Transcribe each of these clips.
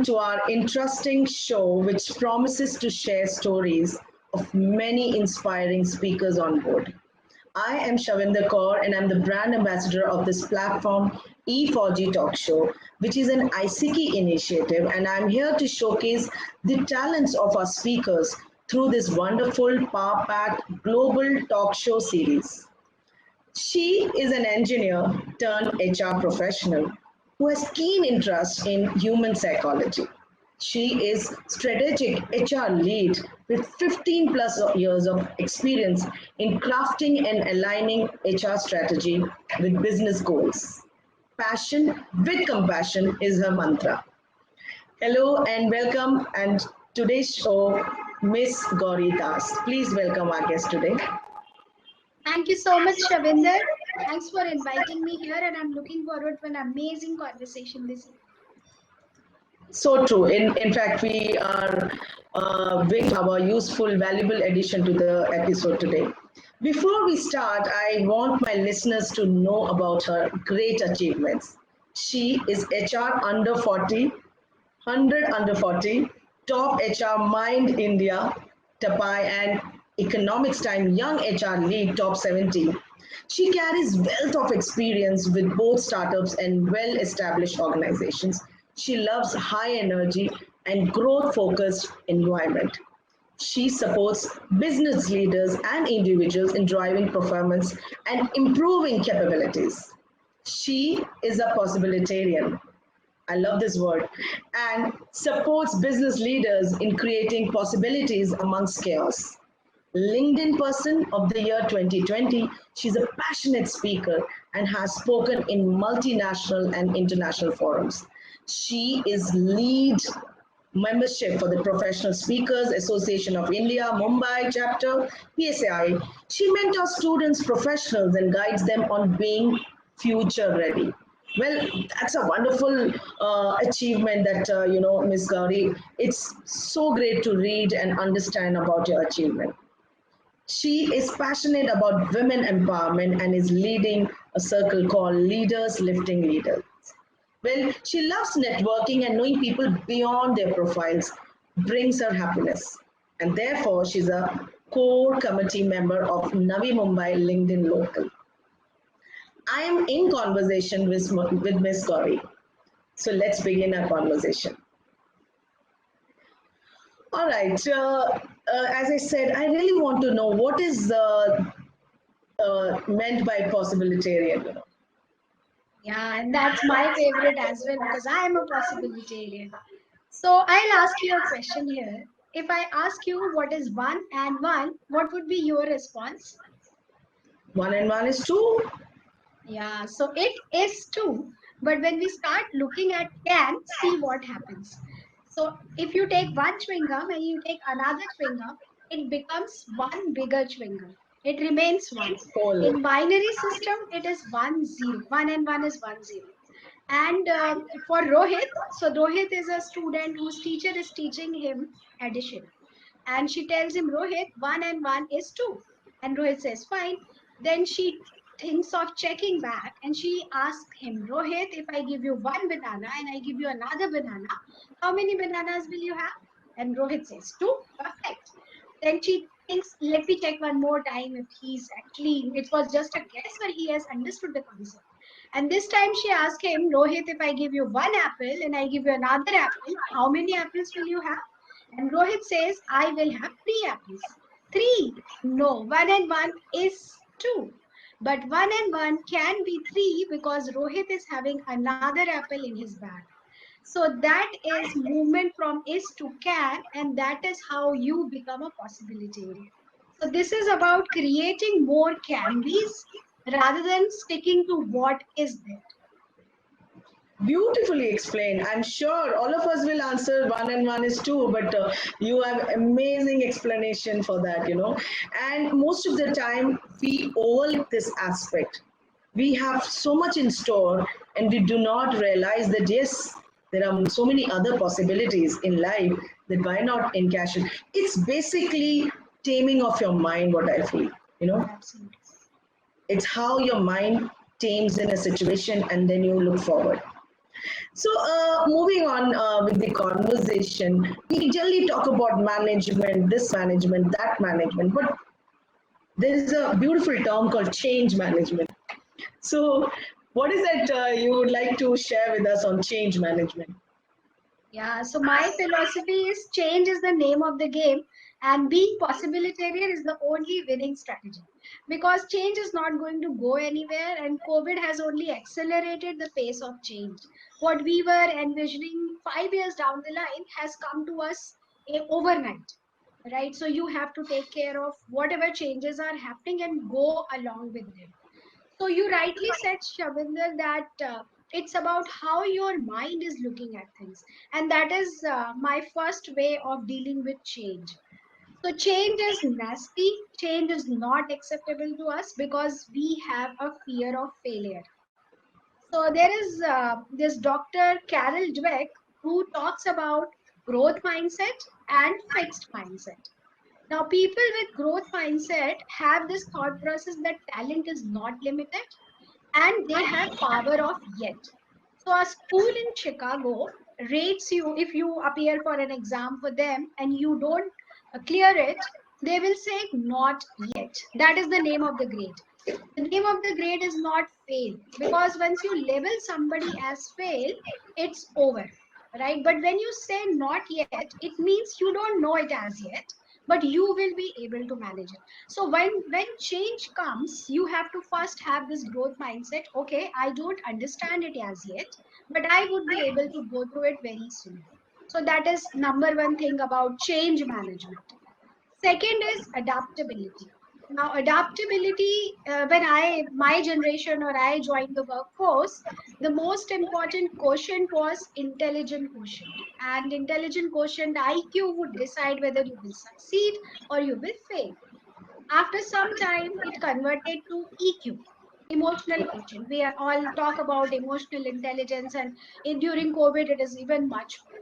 welcome to our interesting show, which promises to share stories of many inspiring speakers on board. I am Shavinder Kaur, and I'm the brand ambassador of this platform, E4G Talk Show, which is an ICT initiative, and I'm here to showcase the talents of our speakers through this wonderful, power-packed global talk show series. She is an engineer turned HR professional who has keen interest in human psychology. She is strategic HR lead with 15 plus years of experience in crafting and aligning HR strategy with business goals. Passion with compassion is her mantra. Hello and welcome and today's show Miss Gauri Das. Please welcome our guest today. Thank you so much, Shavinder. Thanks for inviting me here, and I'm looking forward to an amazing conversation this evening. So true. In fact, we are with our useful, valuable addition to the episode today. Before we start, I want my listeners to know about her great achievements. She is HR under 40, 100 under 40, top HR Mind India, TAPAI, and Economics Time Young HR Lead Top 70. She carries wealth of experience with both startups and well-established organizations. She loves high energy and growth-focused environment. She supports business leaders and individuals in driving performance and improving capabilities. She is a possibilitarian. I love this word, and supports business leaders in creating possibilities amongst chaos. LinkedIn Person of the Year 2020, she's a passionate speaker and has spoken in multinational and international forums. She is lead membership for the Professional Speakers Association of India, Mumbai chapter, PSAI. She mentors students, professionals, and guides them on being future ready. Well, that's a wonderful achievement that, Ms. Gauri. It's so great to read and understand about your achievement. She is passionate about women empowerment and is leading a circle called Leaders Lifting Leaders. Well, she loves networking and knowing people beyond their profiles brings her happiness. And therefore, she's a core committee member of Navi Mumbai LinkedIn Local. I am in conversation with Ms. Gauri. So let's begin our conversation. All right. As I said, I really want to know what is meant by possibilitarian. Yeah, and that's my favorite as well because I am a possibilitarian. So I'll ask you a question here. If I ask you what is one and one, what would be your response? One and one is two. Yeah, so it is two. But when we start looking at can, see what happens. So if you take one chewing gum and you take another chewing gum, it becomes one bigger chewing gum. It remains one. Whole. In binary system, it is 1 0. One and one is 1 0. And for Rohit, so Rohit is a student whose teacher is teaching him addition. And she tells him, Rohit, one and one is two. And Rohit says, fine. Then she thinks of checking back and she asks him, Rohit, if I give you one banana and I give you another banana, how many bananas will you have? And Rohit says, two. Perfect. Then she thinks, let me check one more time if he's actually, it was just a guess, but he has understood the concept. And this time she asked him, Rohit, if I give you one apple and I give you another apple, how many apples will you have? And Rohit says, I will have 3 apples. 3. No, 1 and 1 is 2. But 1 and 1 can be 3 because Rohit is having another apple in his bag. So that is movement from is to can, and that is how you become a possibilitarian. So this is about creating more can be's rather than sticking to what is there. Beautifully explained. I'm sure all of us will answer one and one is two, but you have amazing explanation for that. And most of the time we overlook this aspect. We have so much in store and we do not realize that yes, there are so many other possibilities in life that why not encash it. It's basically taming of your mind, what I feel. Absolutely. It's how your mind tames in a situation and then you look forward. So, moving on with the conversation, we generally talk about management, this management, that management, but there is a beautiful term called change management. So, what is that you would like to share with us on change management? Yeah, so my philosophy is change is the name of the game, and being possibilitarian is the only winning strategy. Because change is not going to go anywhere, and COVID has only accelerated the pace of change. What we were envisioning 5 years down the line has come to us overnight, right? So you have to take care of whatever changes are happening and go along with them. So you rightly said, Shavinder, that it's about how your mind is looking at things, and that is my first way of dealing with change. So change is nasty. Change is not acceptable to us because we have a fear of failure. So there is this Dr. Carol Dweck who talks about growth mindset and fixed mindset. Now, people with growth mindset have this thought process that talent is not limited and they have power of yet. So a school in Chicago rates you if you appear for an exam for them and you don't clear it, they will say not yet. That is the name of the grade. The name of the grade is not fail, because once you label somebody as fail, it's over, right? But when you say not yet, it means you don't know it as yet, but you will be able to manage it. So when change comes, you have to first have this growth mindset. Okay, I don't understand it as yet, but I would be able to go through it very soon. So that is number one thing about change management. Second is adaptability. Now, adaptability, when my generation or I joined the workforce, the most important quotient was intelligent quotient. And intelligent quotient IQ would decide whether you will succeed or you will fail. After some time, it converted to EQ, emotional quotient. We are all talk about emotional intelligence, and during COVID, it is even much more.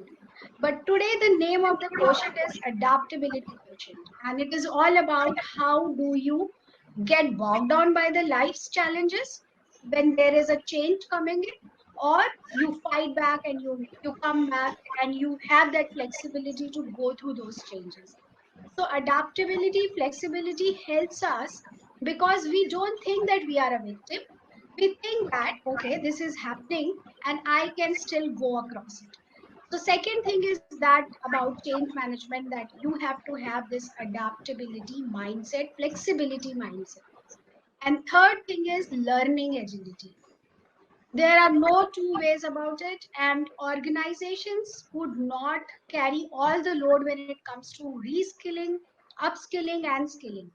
But today, the name of the quotient is adaptability quotient, and it is all about how do you get bogged down by the life's challenges when there is a change coming in, or you fight back and you come back and you have that flexibility to go through those changes. So adaptability, flexibility helps us because we don't think that we are a victim. We think that, okay, this is happening and I can still go across it. So second thing is that about change management, that you have to have this adaptability mindset, flexibility mindset. And third thing is learning agility. There are no two ways about it, and organizations would not carry all the load when it comes to reskilling, upskilling, and skilling.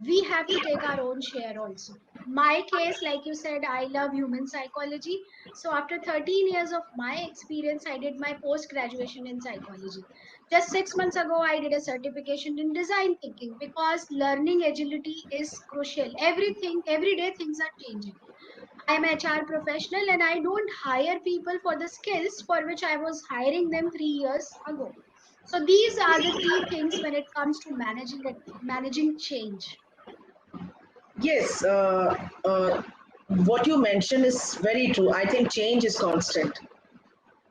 We have to take our own share also. My case, like you said, I love human psychology. So after 13 years of my experience, I did my post graduation in psychology. Just 6 months ago, I did a certification in design thinking because learning agility is crucial. Everything, every day, things are changing. I am HR professional and I don't hire people for the skills for which I was hiring them 3 years ago. So these are the three things when it comes to managing change. Yes, what you mentioned is very true. I think change is constant,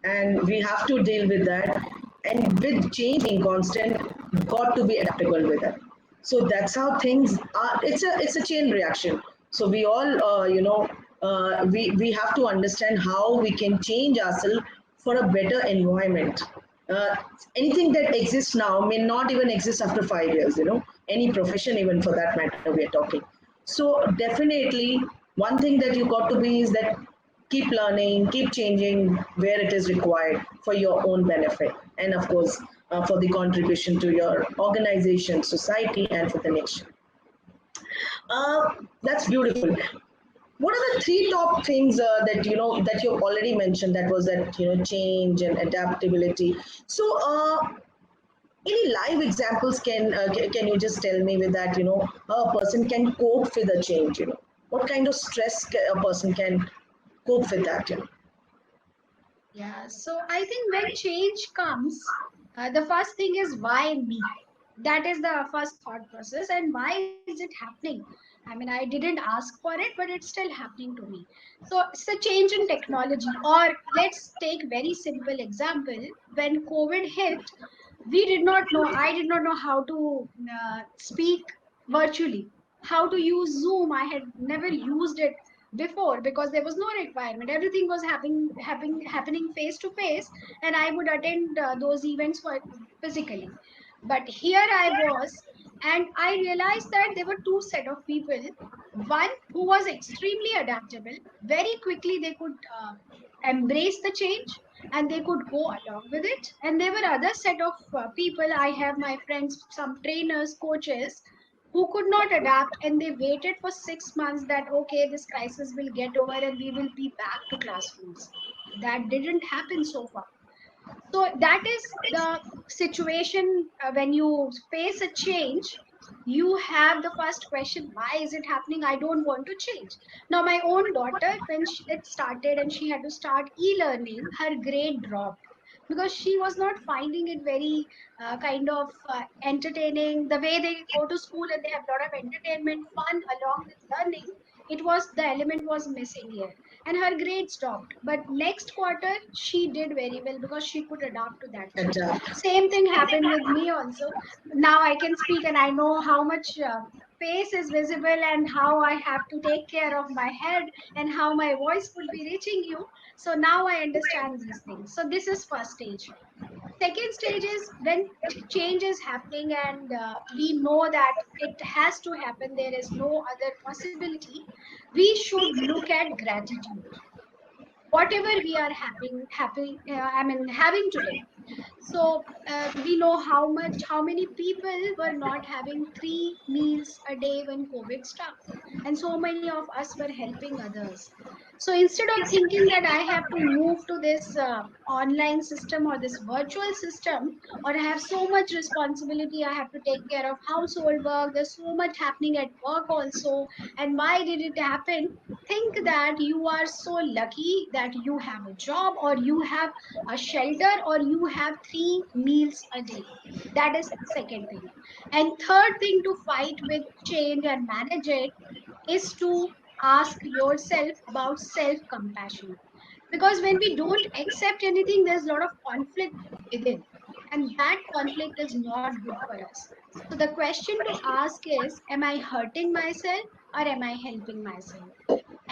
and we have to deal with that. And with change being constant, got to be adaptable with it. So that's how things are. It's a chain reaction. So we all we have to understand how we can change ourselves for a better environment. Uh, Anything that exists now may not even exist after 5 years. Any profession, even for that matter, we are talking. So definitely, one thing that you got to be is that keep learning, keep changing where it is required for your own benefit, and of course, for the contribution to your organization, society, and for the nation. That's beautiful. What are the three top things that that you already mentioned? That was that change and adaptability. So, any live examples can you just tell me with that? How a person can cope with a change. What kind of stress a person can cope with that? Yeah, so I think when change comes, the first thing is why me? That is the first thought process. And why is it happening? I mean, I didn't ask for it, but it's still happening to me. So it's a change in technology. Or let's take very simple example. When COVID hit, we did not know, I did not know how to speak virtually, how to use Zoom. I had never used it before because there was no requirement. Everything was happening face to face, and I would attend those events physically. But here I was, and I realized that there were two set of people. One who was extremely adaptable, very quickly they could embrace the change and they could go along with it. And there were other set of people. I have my friends, some trainers, coaches, who could not adapt, and they waited for 6 months that okay, this crisis will get over and we will be back to classrooms. That didn't happen so far. So that is the situation. When you face a change, you have the first question, why is it happening? I don't want to change. Now my own daughter, when it started and she had to start e-learning, her grade dropped because she was not finding it very kind of entertaining. The way they go to school and they have a lot of entertainment fun along with learning, it was the element was missing here, and her grades dropped. But next quarter, she did very well because she could adapt to that change. Adapt. Same thing happened with me also. Now I can speak and I know how much face is visible and how I have to take care of my head and how my voice will be reaching you. So now I understand these things. So this is first stage. Second stage is when change is happening and we know that it has to happen. There is no other possibility. We should look at gratitude. Whatever we are having today. So we know how many people were not having 3 meals a day when COVID struck, and so many of us were helping others. So instead of thinking that I have to move to this online system or this virtual system, or I have so much responsibility, I have to take care of household work. There's so much happening at work also, and why did it happen? Think that you are so lucky that you have a job or you have a shelter or you have 3 meals a day. That is second thing. And third thing to fight with change and manage it is to ask yourself about self compassion. Because when we don't accept anything, there's a lot of conflict within, and that conflict is not good for us. So the question to ask is, am I hurting myself or am I helping myself?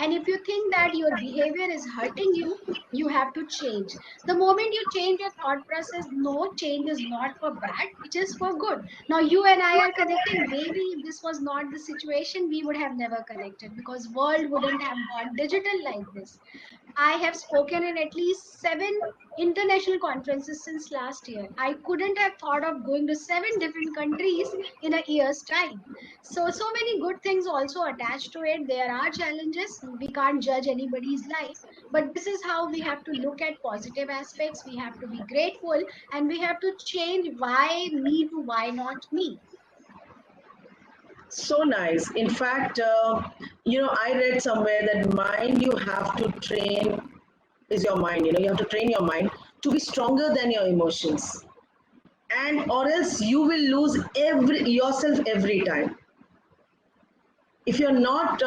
And if you think that your behavior is hurting you, you have to change. The moment you change your thought process, no, change is not for bad, it is for good. Now you and I are connecting. Maybe if this was not the situation, we would have never connected because world wouldn't have gone digital like this. I have spoken in at least 7 international conferences since last year. I couldn't have thought of going to 7 different countries in a year's time. So many good things also attached to it. There are challenges. We can't judge anybody's life, but this is how we have to look at positive aspects. We have to be grateful and we have to change why me to why not me. So nice. In fact, I read somewhere that mind you have to train is your mind. You have to train your mind to be stronger than your emotions, and or else you will lose yourself every time. If you're not,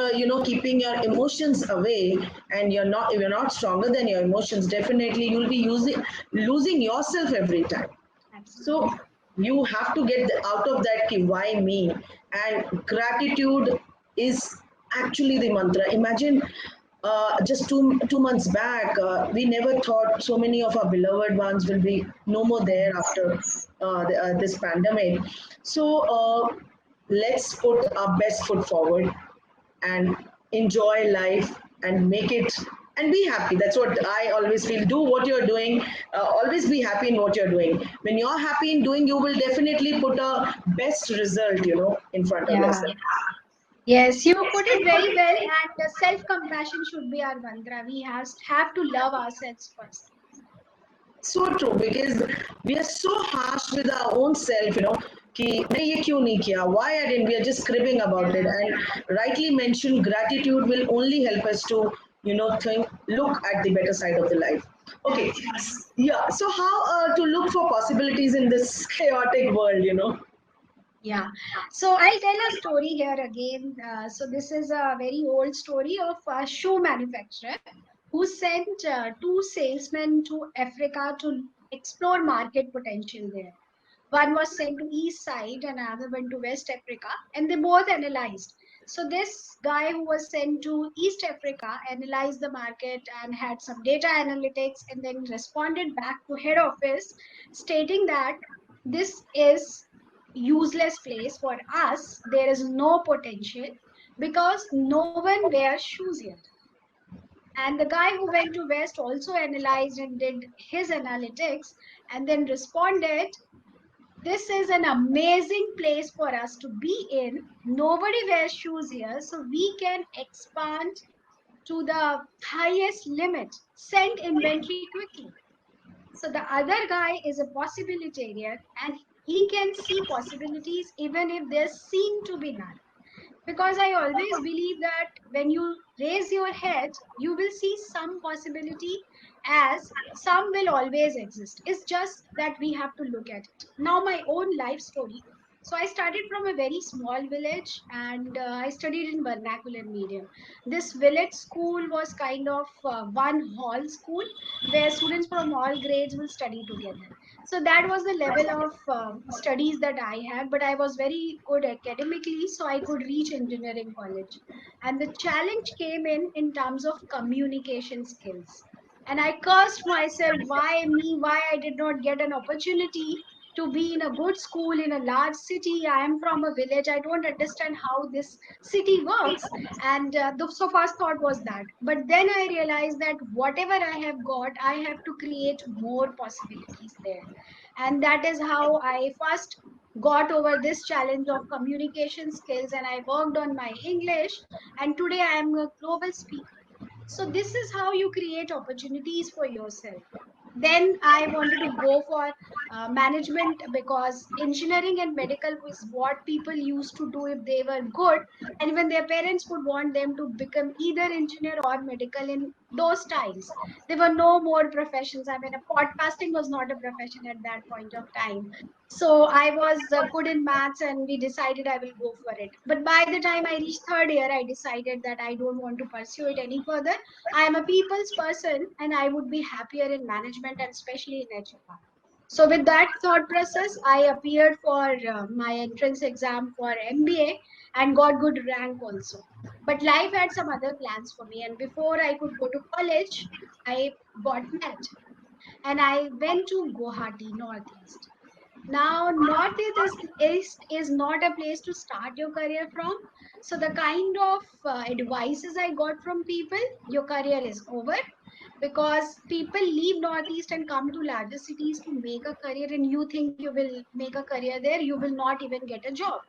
keeping your emotions away, and if you're not stronger than your emotions, definitely you'll be losing yourself every time. So Absolutely. you have to get out of that why me, and gratitude is actually the mantra. Imagine just two months back, we never thought so many of our beloved ones will be no more there after this pandemic. So let's put our best foot forward and enjoy life and make it and be happy. That's what I always feel. Do what you're doing. Always be happy in what you're doing. When you're happy in doing, you will definitely put a best result, in front of Yeah. yourself. Yes, you put it very well. And self-compassion should be our mantra. We have to love ourselves first. So true, because we are so harsh with our own self, कि मैंने ये क्यों नहीं किया, why I didn't, we are just cribbing about it. Yeah. And rightly mentioned, gratitude will only help us to, look at the better side of the life. Okay, Absolutely. yeah. So how to look for possibilities in this chaotic world, Yeah. So I'll tell a story here again. So this is a very old story of a shoe manufacturer who sent two salesmen to Africa to explore market potential there. One was sent to East Side and another went to West Africa, and they both analyzed. So this guy who was sent to East Africa analyzed the market and had some data analytics, and then responded back to head office stating that this is useless place for us. There is no potential because no one wears shoes here. And the guy who went to West also analyzed and did his analytics and then responded, this is an amazing place for us to be in. Nobody wears shoes here, so we can expand to the highest limit, send inventory quickly. So the other guy is a possibilitarian and he can see possibilities even if there seem to be none. Because I always believe that when you raise your head, you will see some possibility, as some will always exist. It's just that we have to look at it. Now, my own life story. So I started from a very small village and I studied in vernacular medium. This village school was kind of one hall school where students from all grades will study together. So that was the level of studies that I had, but I was very good academically, so I could reach engineering college. And the challenge came in terms of communication skills. And I cursed myself, why me, why I did not get an opportunity to be in a good school in a large city. I am from a village, I don't understand how this city works. And the so first thought was that, but then I realized that whatever I have got, I have to create more possibilities there. And that is how I first got over this challenge of communication skills, and I worked on my English, and today I am a global speaker. So this is how you create opportunities for yourself. Then I wanted to go for management, because engineering and medical was what people used to do if they were good, and even their parents would want them to become either engineer or medical. In those times there were no more professions. I mean, a podcasting was not a profession at that point of time. So I was good in maths and we decided I will go for it. But by the time I reached third year, I decided that I don't want to pursue it any further. I am a people's person and I would be happier in management and especially in HR. So with that thought process, I appeared for my entrance exam for MBA and got good rank also. But life had some other plans for me, and before I could go to college, I got married and I went to Guwahati, Northeast. Now, Northeast is not a place to start your career from. So the kind of advices I got from people, your career is over, because people leave Northeast and come to larger cities to make a career, and you think you will make a career there, you will not even get a job.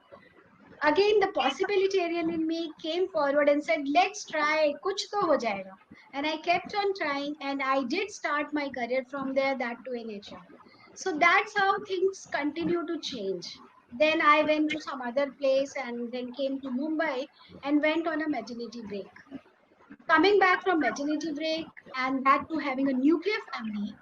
Again, the possibilitarian in me came forward and said, let's try, kuch to ho jayega. And I kept on trying, and I did start my career from there, that to in HR. So that's how things continue to change. Then I went to some other place and then came to Mumbai and went on a maternity break. Coming back from maternity break and back to having a nuclear family,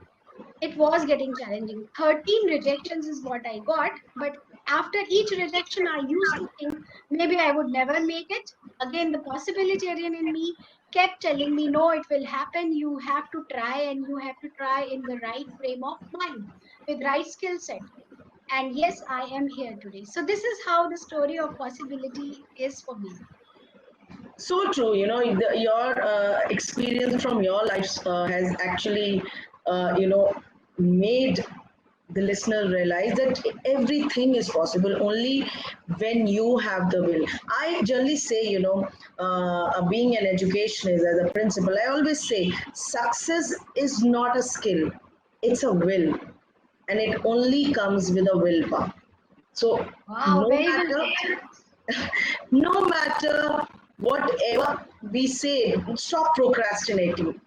it was getting challenging. 13 rejections is what I got, but after each rejection, I used to think maybe I would never make it. Again, the possibilitarian in me kept telling me, no, it will happen. You have to try, and you have to try in the right frame of mind with right skill set. And yes, I am here today. So this is how the story of possibility is for me. So true. Your experience from your life has actually, made the listener realize that everything is possible only when you have the will. I generally say, being an educationist as a principal, I always say success is not a skill, it's a will, and it only comes with a willpower. So Wow, no very well matter put. no matter whatever we say, stop procrastinating,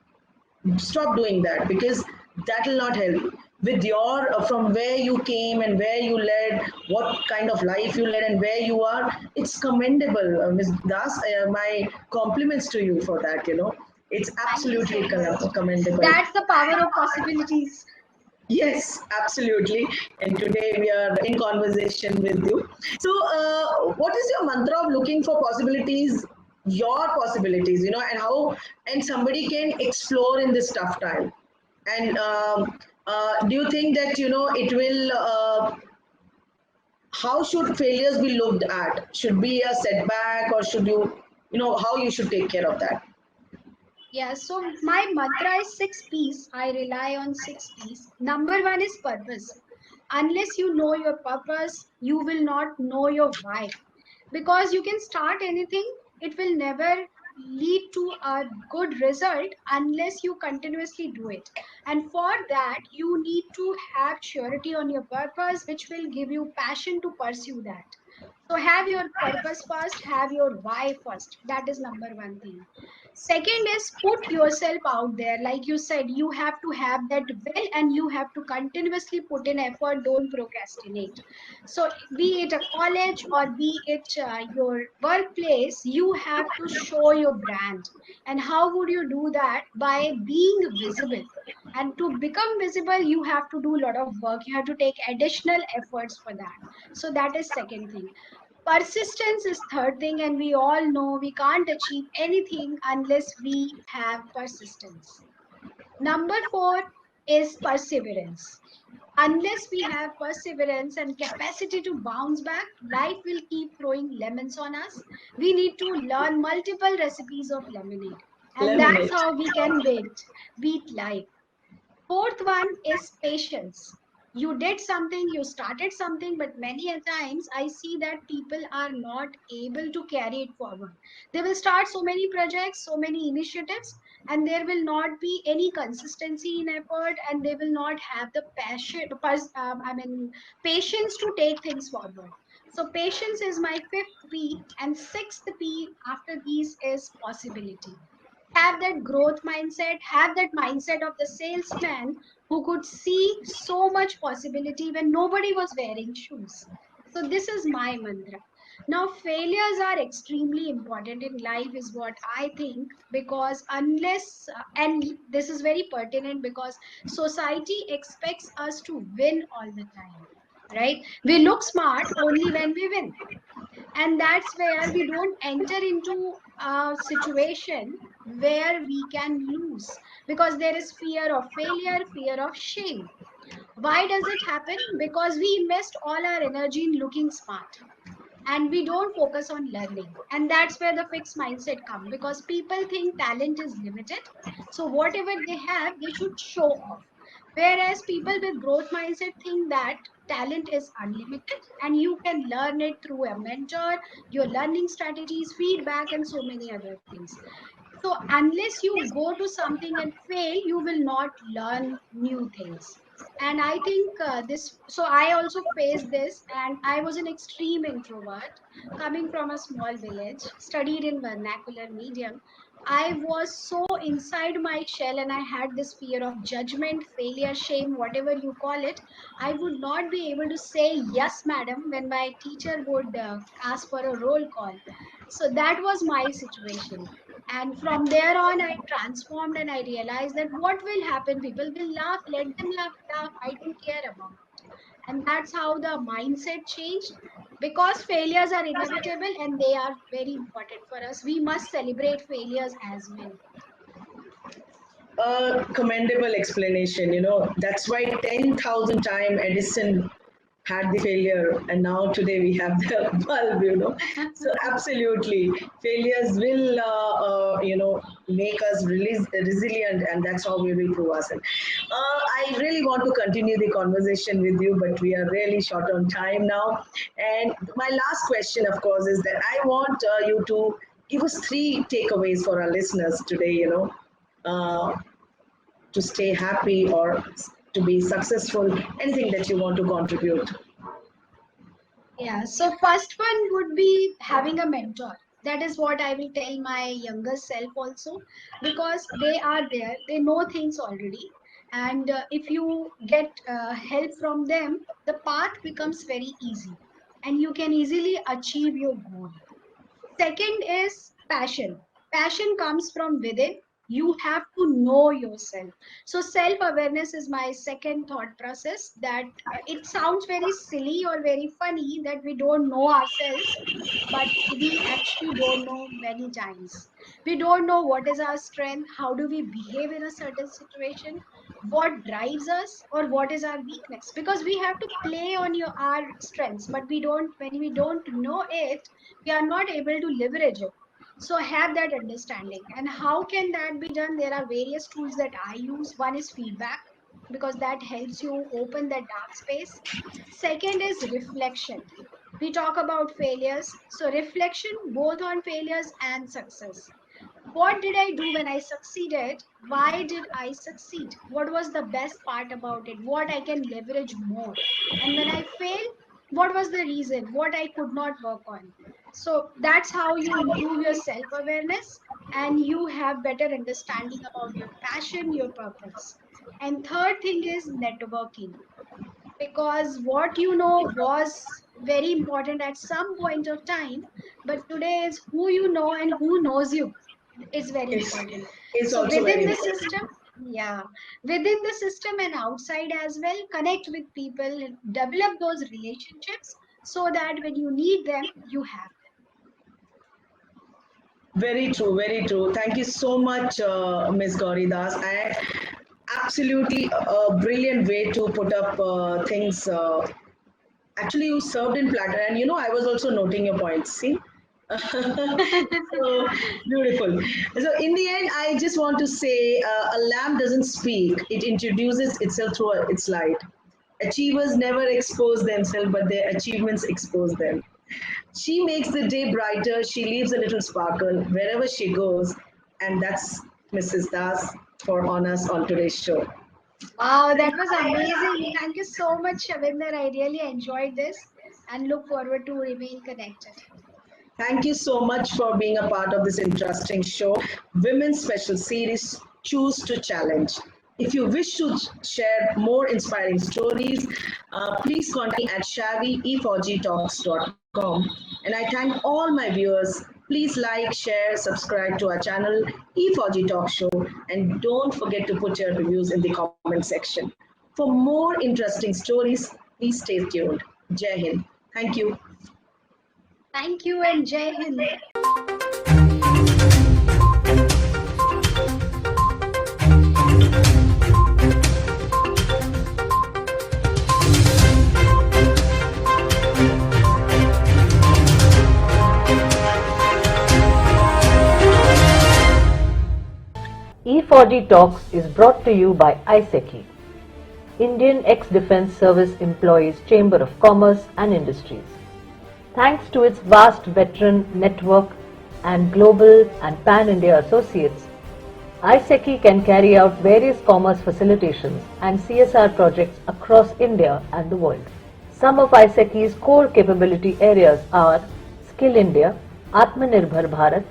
stop doing that, because that will not help with your from where you came and where you led, what kind of life you led and where you are. It's commendable, Ms. Das. My compliments to you for that. It's Thank you so absolutely much. commendable. That's the power of possibilities. Yes, absolutely. And today we are in conversation with you. So, what is your mantra of looking for possibilities, your possibilities, and how, and somebody can explore in this tough time? And do you think that, it will, how should failures be looked at? Should be a setback, or should you, how you should take care of that? Yeah, so my mantra is 6 P's. I rely on 6 P's. Number one is purpose. Unless you know your purpose, you will not know your why. Because you can start anything, it will never lead to a good result unless you continuously do it. And for that, you need to have surety on your purpose, which will give you passion to pursue that. So have your purpose first, have your why first. That is number one thing. Second is put yourself out there. Like you said, you have to have that will and you have to continuously put in effort. Don't procrastinate. So be it a college or be it your workplace, you have to show your brand. And how would you do that? By being visible. And to become visible, you have to do a lot of work. You have to take additional efforts for that. So that is second thing. Persistence is third thing, and we all know we can't achieve anything unless we have persistence. Number four is perseverance. Unless we have perseverance and capacity to bounce back, life will keep throwing lemons on us. We need to learn multiple recipes of lemonade, and that's Lemonade. how we can beat life. Fourth one is patience. You did something, you started something, but many a times I see that people are not able to carry it forward. They will start so many projects, so many initiatives, and there will not be any consistency in effort, and they will not have the patience to take things forward. So patience is my fifth P, and sixth P after these is possibility. Have that growth mindset, have that mindset of the salesman who could see so much possibility when nobody was wearing shoes. So this is my mantra. Now failures are extremely important in life is what I think, because unless and this is very pertinent because society expects us to win all the time, right? We look smart only when we win, and that's where we don't enter into a situation where we can lose, because there is fear of failure, fear of shame. Why does it happen? Because we invest all our energy in looking smart and we don't focus on learning, and that's where the fixed mindset come, because people think talent is limited, so whatever they have they should show off. Whereas people with growth mindset think that talent is unlimited and you can learn it through a mentor, your learning strategies, feedback, and so many other things. So unless you go to something and fail, you will not learn new things. And I think so I also faced this, and I was an extreme introvert coming from a small village, studied in vernacular medium. I was so inside my shell and I had this fear of judgment, failure, shame, whatever you call it. I would not be able to say yes, madam, when my teacher would ask for a roll call. So that was my situation. And from there on, I transformed and I realized that what will happen? People will laugh, let them laugh. I don't care about it. And that's how the mindset changed, because failures are inevitable and they are very important for us. We must celebrate failures as well. A commendable explanation. That's why 10,000 time Edison had the failure, and now today we have the bulb. So absolutely, failures will make us resilient, and that's how we will prove ourselves. I really want to continue the conversation with you, but we are really short on time now. And my last question, of course, is that I want you to give us three takeaways for our listeners today. Uh, to stay happy or to be successful, anything that you want to contribute. Yeah, so first one would be having a mentor. That is what I will tell my younger self also, because they are there, they know things already. And if you get help from them, the path becomes very easy and you can easily achieve your goal. Second is passion. Passion comes from within. You have to know yourself. So self awareness is my second thought process, that it sounds very silly or very funny that we don't know ourselves, but we actually don't know many times. We don't know what is our strength, how do we behave in a certain situation, what drives us, or what is our weakness, because we have to play on our strengths, but we don't, when we don't know it, we are not able to leverage it. So have that understanding. And how can that be done? There are various tools that I use. One is feedback, because that helps you open that dark space. Second is reflection. We talk about failures, so reflection both on failures and success. What did I do when I succeeded? Why did I succeed? What was the best part about it? What I can leverage more? And when I failed, what was the reason? What I could not work on? So that's how you improve your self awareness, and you have better understanding about your passion, your purpose. And third thing is networking, because what you know was very important at some point of time, but today is who you know and who knows you is very It's, important. it's So also within very the important. system, yeah, within the system and outside as well, connect with people, develop those relationships, so that when you need them, you have Very true, very true. Thank you so much, Ms. Gauri Das. Absolutely a brilliant way to put up things. Actually, you served in platter, and I was also noting your points. See, them. so beautiful. So, in the end, I just want to say a lamp doesn't speak, it introduces itself through its light. Achievers never expose themselves, but their achievements expose them. She makes the day brighter, she leaves a little sparkle wherever she goes, and that's Mrs. Das for on us on today's show. Wow, that was amazing. Thank you so much, Shavinder. I really enjoyed this and look forward to remain connected. Thank you so much for being a part of this interesting show, Women's Special Series Choose to Challenge. If you wish to share more inspiring stories, please contact me at shavie4gtalks.com. And I thank all my viewers. Please like, share, subscribe to our channel, E4G Talk Show, and don't forget to put your reviews in the comment section. For more interesting stories, please stay tuned. Jai Hind. Thank you. Thank you and Jai Hind. E4D Talks is brought to you by ISECI, Indian Ex-Defence Service Employees Chamber of Commerce and Industries. Thanks to its vast veteran network and global and pan-India associates, ISECI can carry out various commerce facilitations and CSR projects across India and the world. Some of ISECI's core capability areas are Skill India, Atmanirbhar Bharat,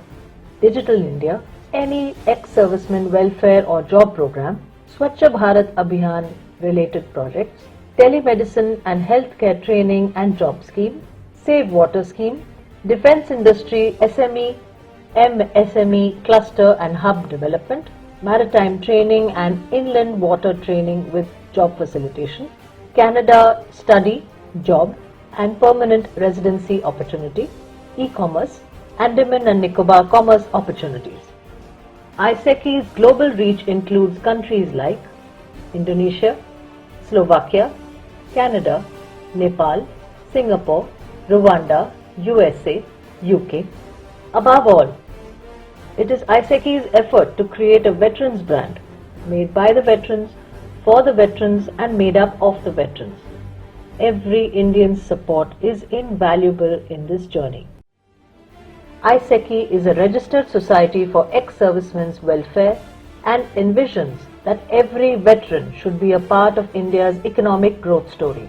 Digital India, any ex-serviceman welfare or job program, Swachh Bharat Abhiyan related projects, telemedicine and healthcare training and job scheme, Save Water scheme, defense industry SME, MSME cluster and hub development, maritime training and inland water training with job facilitation, Canada study, job and permanent residency opportunity, e-commerce, Andaman and Nicobar commerce opportunities. ISECI's global reach includes countries like Indonesia, Slovakia, Canada, Nepal, Singapore, Rwanda, USA, UK. Above all, it is ISECI's effort to create a veterans brand made by the veterans, for the veterans and made up of the veterans. Every Indian's support is invaluable in this journey. ISECI is a registered society for ex-servicemen's welfare and envisions that every veteran should be a part of India's economic growth story.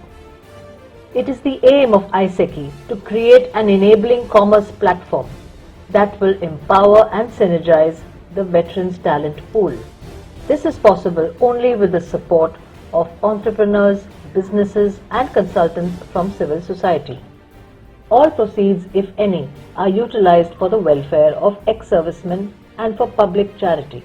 It is the aim of ISECI to create an enabling commerce platform that will empower and synergize the veterans' talent pool. This is possible only with the support of entrepreneurs, businesses and consultants from civil society. All proceeds, if any, are utilized for the welfare of ex-servicemen and for public charity.